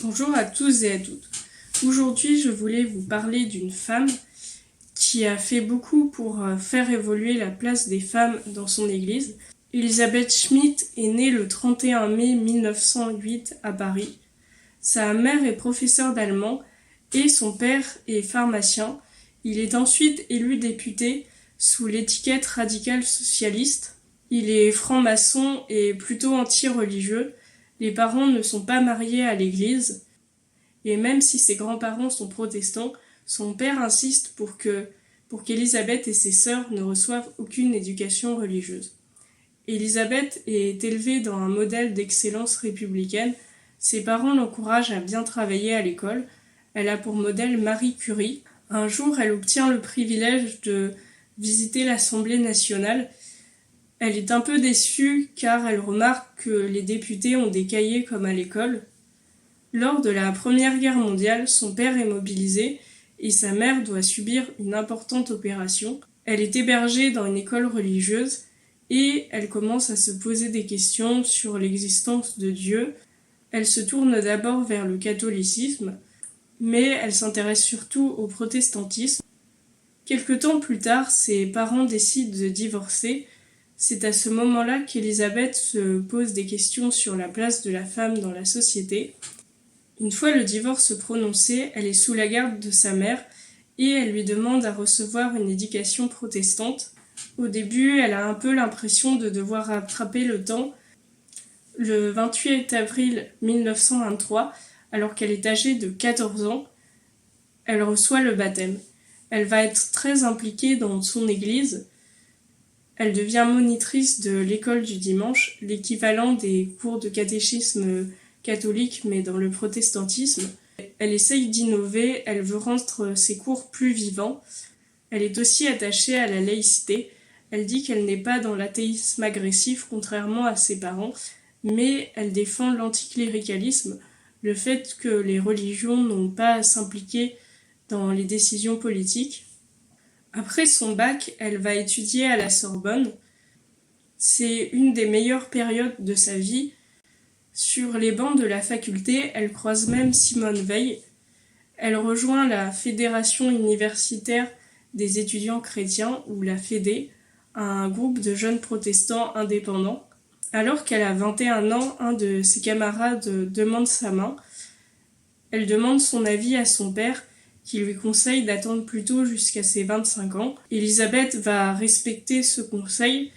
Bonjour à tous et à toutes. Aujourd'hui, je voulais vous parler d'une femme qui a fait beaucoup pour faire évoluer la place des femmes dans son église. Elisabeth Schmidt est née le 31 mai 1908 à Paris. Sa mère est professeure d'allemand et son père est pharmacien. Il est ensuite élu député sous l'étiquette radicale socialiste. Il est franc-maçon et plutôt anti-religieux. Les parents ne sont pas mariés à l'église. Et même si ses grands-parents sont protestants, son père insiste pour qu'Élisabeth et ses sœurs ne reçoivent aucune éducation religieuse. Élisabeth est élevée dans un modèle d'excellence républicaine. Ses parents l'encouragent à bien travailler à l'école. Elle a pour modèle Marie Curie. Un jour, elle obtient le privilège de visiter l'Assemblée nationale. Elle est un peu déçue car elle remarque que les députés ont des cahiers comme à l'école. Lors de la Première Guerre mondiale, son père est mobilisé et sa mère doit subir une importante opération. Elle est hébergée dans une école religieuse et elle commence à se poser des questions sur l'existence de Dieu. Elle se tourne d'abord vers le catholicisme, mais elle s'intéresse surtout au protestantisme. Quelque temps plus tard, ses parents décident de divorcer. C'est à ce moment-là qu'Élisabeth se pose des questions sur la place de la femme dans la société. Une fois le divorce prononcé, elle est sous la garde de sa mère et elle lui demande à recevoir une éducation protestante. Au début, elle a un peu l'impression de devoir rattraper le temps. Le 28 avril 1923, alors qu'elle est âgée de 14 ans, elle reçoit le baptême. Elle va être très impliquée dans son église. Elle devient monitrice de l'école du dimanche, l'équivalent des cours de catéchisme catholique mais dans le protestantisme. Elle essaye d'innover, elle veut rendre ses cours plus vivants. Elle est aussi attachée à la laïcité. Elle dit qu'elle n'est pas dans l'athéisme agressif contrairement à ses parents, mais elle défend l'anticléricalisme, le fait que les religions n'ont pas à s'impliquer dans les décisions politiques. Après son bac, elle va étudier à la Sorbonne. C'est une des meilleures périodes de sa vie. Sur les bancs de la faculté, elle croise même Simone Veil. Elle rejoint la Fédération universitaire des étudiants chrétiens, ou la Fédé, un groupe de jeunes protestants indépendants. Alors qu'elle a 21 ans, un de ses camarades demande sa main. Elle demande son avis à son père, qui lui conseille d'attendre plutôt jusqu'à ses 25 ans. Elisabeth va respecter ce conseil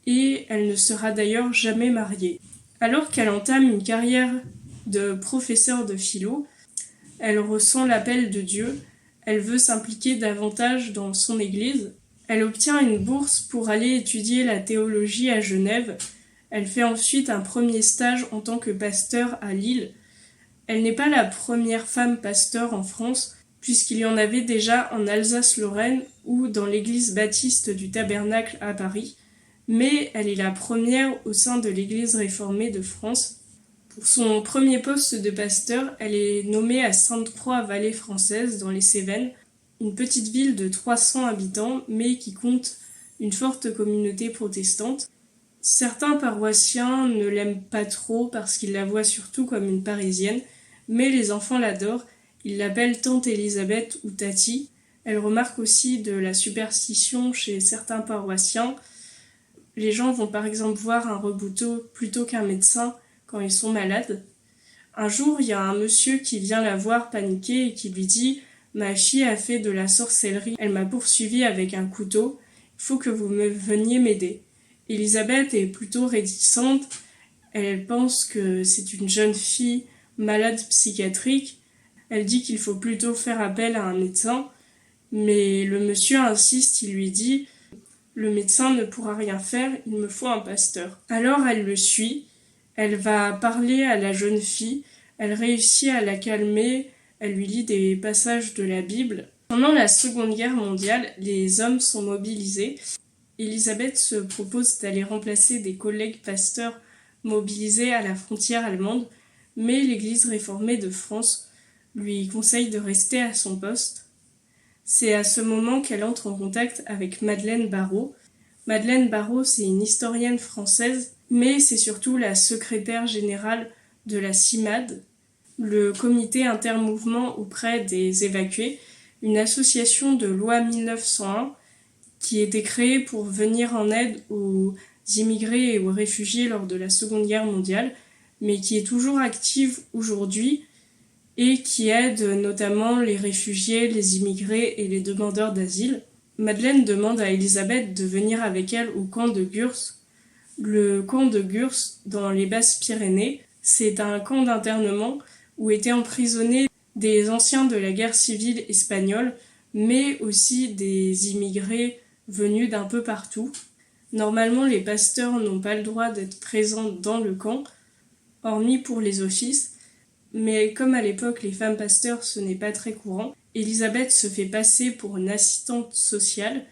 et elle ne sera d'ailleurs jamais mariée. Alors qu'elle entame une carrière de professeure de philo, elle ressent l'appel de Dieu, elle veut s'impliquer davantage dans son église. Elle obtient une bourse pour aller étudier la théologie à Genève. Elle fait ensuite un premier stage en tant que pasteur à Lille. Elle n'est pas la première femme pasteur en France, puisqu'il y en avait déjà en Alsace-Lorraine ou dans l'église baptiste du Tabernacle à Paris, mais elle est la première au sein de l'église réformée de France. Pour son premier poste de pasteur, elle est nommée à Sainte-Croix-Vallée française dans les Cévennes, une petite ville de 300 habitants, mais qui compte une forte communauté protestante. Certains paroissiens ne l'aiment pas trop parce qu'ils la voient surtout comme une parisienne, mais les enfants l'adorent. Ils l'appellent Tante Elisabeth ou Tati. Elle remarque aussi de la superstition chez certains paroissiens. Les gens vont par exemple voir un rebouteau plutôt qu'un médecin quand ils sont malades. Un jour, il y a un monsieur qui vient la voir paniquer et qui lui dit « Ma fille a fait de la sorcellerie, elle m'a poursuivi avec un couteau, il faut que vous veniez m'aider. » Elisabeth est plutôt réticente, elle pense que c'est une jeune fille malade psychiatrique. Elle dit qu'il faut plutôt faire appel à un médecin, mais le monsieur insiste, il lui dit « Le médecin ne pourra rien faire, il me faut un pasteur. » Alors elle le suit, elle va parler à la jeune fille, elle réussit à la calmer, elle lui lit des passages de la Bible. Pendant la Seconde Guerre mondiale, les hommes sont mobilisés. Elisabeth se propose d'aller remplacer des collègues pasteurs mobilisés à la frontière allemande, mais l'Église réformée de France lui conseille de rester à son poste. C'est à ce moment qu'elle entre en contact avec Madeleine Barrault. Madeleine Barrault, c'est une historienne française, mais c'est surtout la secrétaire générale de la CIMAD. le comité intermouvement auprès des évacués, une association de loi 1901 qui était créée pour venir en aide aux immigrés et aux réfugiés lors de la Seconde Guerre mondiale, mais qui est toujours active aujourd'hui et qui aide notamment les réfugiés, les immigrés et les demandeurs d'asile. Madeleine demande à Elisabeth de venir avec elle au camp de Gurs. Le camp de Gurs, dans les Basses-Pyrénées, c'est un camp d'internement où étaient emprisonnés des anciens de la guerre civile espagnole, mais aussi des immigrés venus d'un peu partout. Normalement, les pasteurs n'ont pas le droit d'être présents dans le camp, hormis pour les offices, mais comme à l'époque les femmes pasteurs ce n'est pas très courant, Elisabeth se fait passer pour une assistante sociale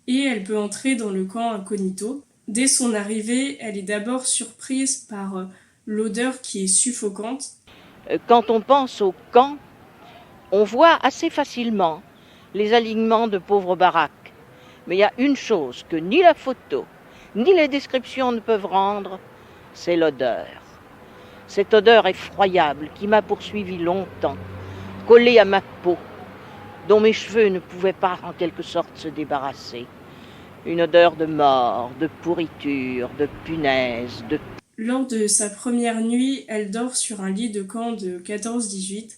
et elle peut entrer dans le camp incognito. Dès son arrivée, elle est d'abord surprise par l'odeur qui est suffocante. Quand on pense au camp, on voit assez facilement les alignements de pauvres baraques. Mais il y a une chose que ni la photo, ni les descriptions ne peuvent rendre, c'est l'odeur. Cette odeur effroyable qui m'a poursuivie longtemps, collée à ma peau, dont mes cheveux ne pouvaient pas en quelque sorte se débarrasser. Une odeur de mort, de pourriture, de punaise, de... Lors de sa première nuit, elle dort sur un lit de camp de 14-18,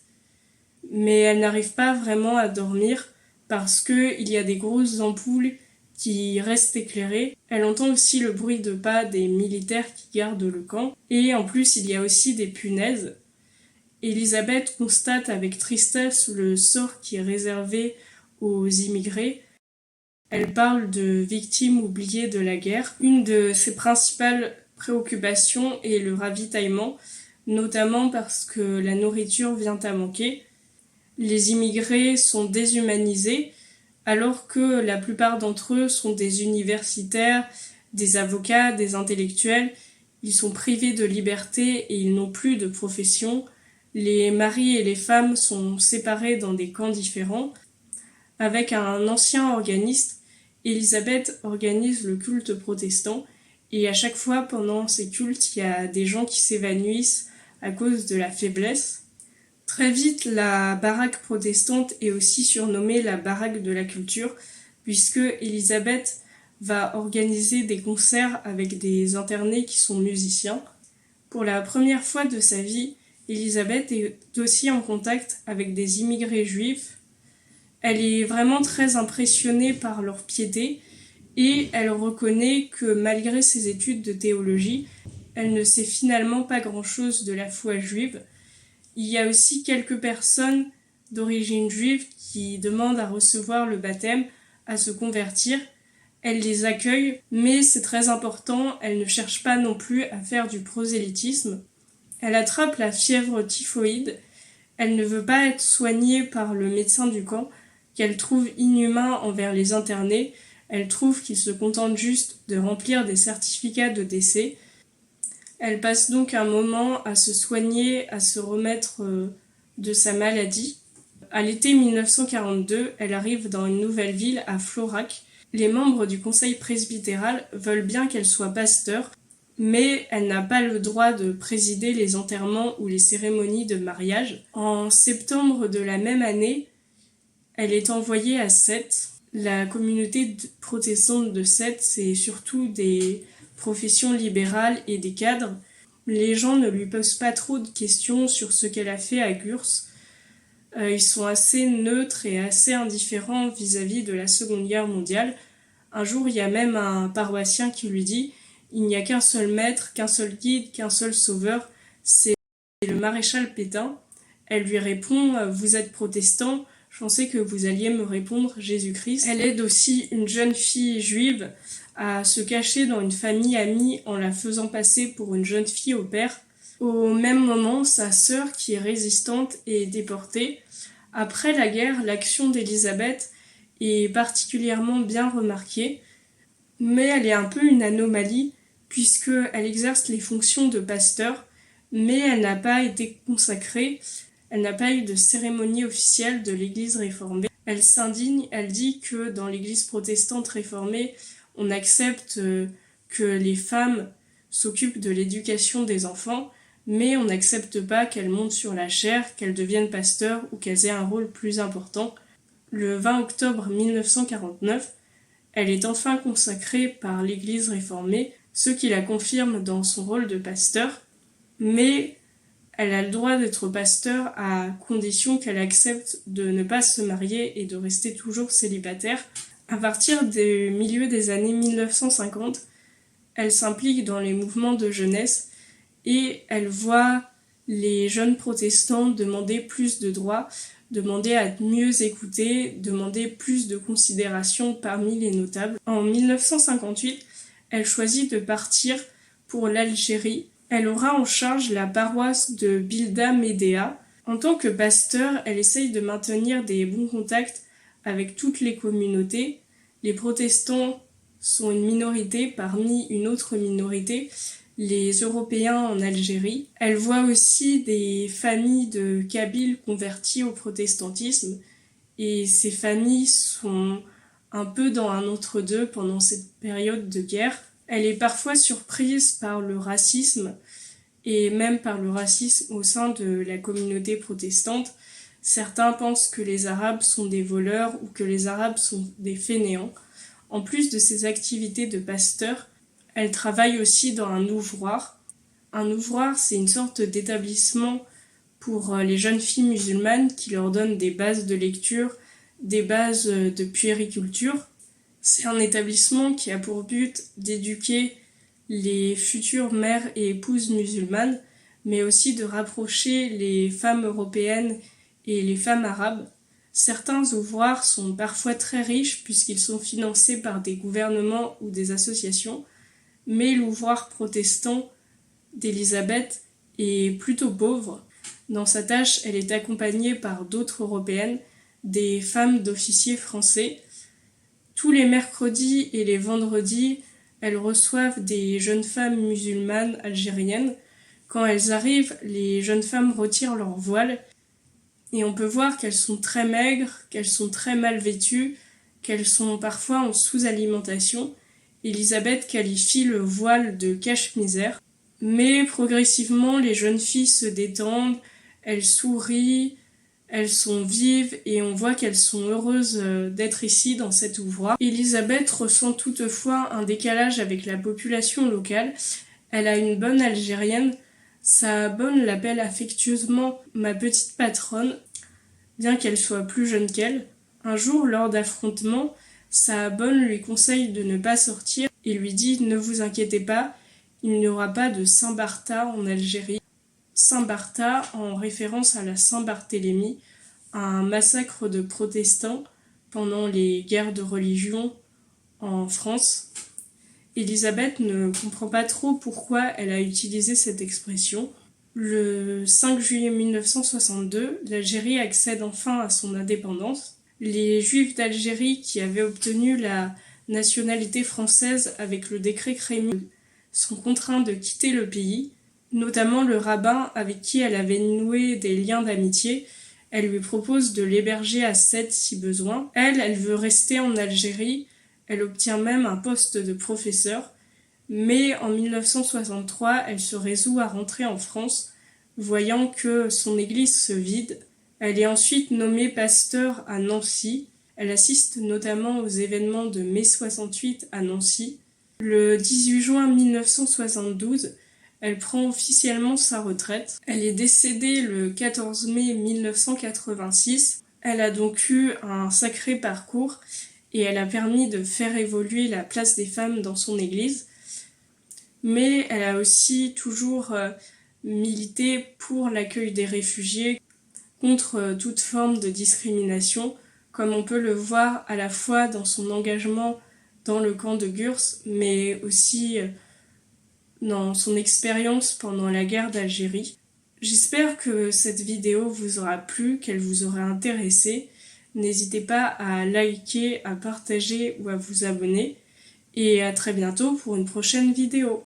mais elle n'arrive pas vraiment à dormir parce qu'il y a des grosses ampoules qui restent éclairées. Elle entend aussi le bruit de pas des militaires qui gardent le camp, et en plus il y a aussi des punaises. Elisabeth constate avec tristesse le sort qui est réservé aux immigrés. Elle parle de victimes oubliées de la guerre. Une de ses principales préoccupations est le ravitaillement, notamment parce que la nourriture vient à manquer. Les immigrés sont déshumanisés, alors que la plupart d'entre eux sont des universitaires, des avocats, des intellectuels. Ils sont privés de liberté et ils n'ont plus de profession. Les maris et les femmes sont séparés dans des camps différents. Avec un ancien organiste, Elisabeth organise le culte protestant et à chaque fois pendant ces cultes, il y a des gens qui s'évanouissent à cause de la faiblesse. Très vite, la baraque protestante est aussi surnommée la baraque de la culture, puisque Elisabeth va organiser des concerts avec des internés qui sont musiciens. Pour la première fois de sa vie, Elisabeth est aussi en contact avec des immigrés juifs. Elle est vraiment très impressionnée par leur piété et elle reconnaît que malgré ses études de théologie, elle ne sait finalement pas grand-chose de la foi juive. Il y a aussi quelques personnes d'origine juive qui demandent à recevoir le baptême, à se convertir. Elle les accueille, mais c'est très important, elle ne cherche pas non plus à faire du prosélytisme. Elle attrape la fièvre typhoïde. Elle ne veut pas être soignée par le médecin du camp, qu'elle trouve inhumain envers les internés. Elle trouve qu'ils se contentent juste de remplir des certificats de décès. Elle passe donc un moment à se soigner, à se remettre de sa maladie. À l'été 1942, elle arrive dans une nouvelle ville, à Florac. Les membres du conseil presbytéral veulent bien qu'elle soit pasteur, mais elle n'a pas le droit de présider les enterrements ou les cérémonies de mariage. En septembre de la même année, elle est envoyée à Sète. La communauté protestante de Sète, c'est surtout des professions libérales et des cadres. Les gens ne lui posent pas trop de questions sur ce qu'elle a fait à Gurs. Ils sont assez neutres et assez indifférents vis-à-vis de la Seconde Guerre mondiale. Un jour, il y a même un paroissien qui lui dit « Il n'y a qu'un seul maître, qu'un seul guide, qu'un seul sauveur, c'est le maréchal Pétain. » Elle lui répond « Vous êtes protestant, je pensais que vous alliez me répondre Jésus-Christ. » Elle aide aussi une jeune fille juive à se cacher dans une famille amie en la faisant passer pour une jeune fille au père. Au même moment, sa sœur, qui est résistante, est déportée. Après la guerre, l'action d'Elisabeth est particulièrement bien remarquée, mais elle est un peu une anomalie puisqu'elle exerce les fonctions de pasteur, mais elle n'a pas été consacrée, elle n'a pas eu de cérémonie officielle de l'Église réformée. Elle s'indigne, elle dit que dans l'Église protestante réformée, on accepte que les femmes s'occupent de l'éducation des enfants, mais on n'accepte pas qu'elles montent sur la chaire, qu'elles deviennent pasteurs ou qu'elles aient un rôle plus important. Le 20 octobre 1949, elle est enfin consacrée par l'Église réformée, ce qui la confirme dans son rôle de pasteur, mais elle a le droit d'être pasteur à condition qu'elle accepte de ne pas se marier et de rester toujours célibataire. À partir du milieu des années 1950, elle s'implique dans les mouvements de jeunesse et elle voit les jeunes protestants demander plus de droits, demander à être mieux écoutés, demander plus de considération parmi les notables. En 1958, elle choisit de partir pour l'Algérie. Elle aura en charge la paroisse de Bilda Médéa. En tant que pasteur, elle essaye de maintenir des bons contacts avec toutes les communautés. Les protestants sont une minorité parmi une autre minorité, les Européens en Algérie. Elle voit aussi des familles de Kabyles convertis au protestantisme et ces familles sont un peu dans un entre-deux pendant cette période de guerre. Elle est parfois surprise par le racisme et même par le racisme au sein de la communauté protestante. Certains pensent que les Arabes sont des voleurs ou que les Arabes sont des fainéants. En plus de ses activités de pasteur, elle travaille aussi dans un ouvroir. Un ouvroir, c'est une sorte d'établissement pour les jeunes filles musulmanes qui leur donne des bases de lecture, des bases de puériculture. C'est un établissement qui a pour but d'éduquer les futures mères et épouses musulmanes, mais aussi de rapprocher les femmes européennes et les femmes arabes. Certains ouvroirs sont parfois très riches puisqu'ils sont financés par des gouvernements ou des associations, mais l'ouvroir protestant d'Élisabeth est plutôt pauvre. Dans sa tâche, elle est accompagnée par d'autres européennes, des femmes d'officiers français. Tous les mercredis et les vendredis, elles reçoivent des jeunes femmes musulmanes algériennes. Quand elles arrivent, les jeunes femmes retirent leur voile et on peut voir qu'elles sont très maigres, qu'elles sont très mal vêtues, qu'elles sont parfois en sous-alimentation. Élisabeth qualifie le voile de cache-misère. Mais progressivement, les jeunes filles se détendent, elles sourient, elles sont vives et on voit qu'elles sont heureuses d'être ici dans cet ouvroir. Élisabeth ressent toutefois un décalage avec la population locale. Elle a une bonne algérienne. Sa bonne l'appelle affectueusement « ma petite patronne », bien qu'elle soit plus jeune qu'elle. Un jour, lors d'affrontements, sa bonne lui conseille de ne pas sortir et lui dit « Ne vous inquiétez pas, il n'y aura pas de Saint-Barthas en Algérie ». Saint-Barthas en référence à la Saint-Barthélemy, un massacre de protestants pendant les guerres de religion en France. Élisabeth ne comprend pas trop pourquoi elle a utilisé cette expression. Le 5 juillet 1962, l'Algérie accède enfin à son indépendance. Les Juifs d'Algérie qui avaient obtenu la nationalité française avec le décret Crémieux sont contraints de quitter le pays, notamment le rabbin avec qui elle avait noué des liens d'amitié. Elle lui propose de l'héberger à Sète si besoin. Elle veut rester en Algérie. Elle obtient même un poste de professeur, mais en 1963, elle se résout à rentrer en France, voyant que son église se vide. Elle est ensuite nommée pasteur à Nancy. Elle assiste notamment aux événements de mai 68 à Nancy. Le 18 juin 1972, elle prend officiellement sa retraite. Elle est décédée le 14 mai 1986. Elle a donc eu un sacré parcours et elle a permis de faire évoluer la place des femmes dans son église. Mais elle a aussi toujours milité pour l'accueil des réfugiés, contre toute forme de discrimination, comme on peut le voir à la fois dans son engagement dans le camp de Gurs, mais aussi dans son expérience pendant la guerre d'Algérie. J'espère que cette vidéo vous aura plu, qu'elle vous aura intéressé. N'hésitez pas à liker, à partager ou à vous abonner. Et à très bientôt pour une prochaine vidéo.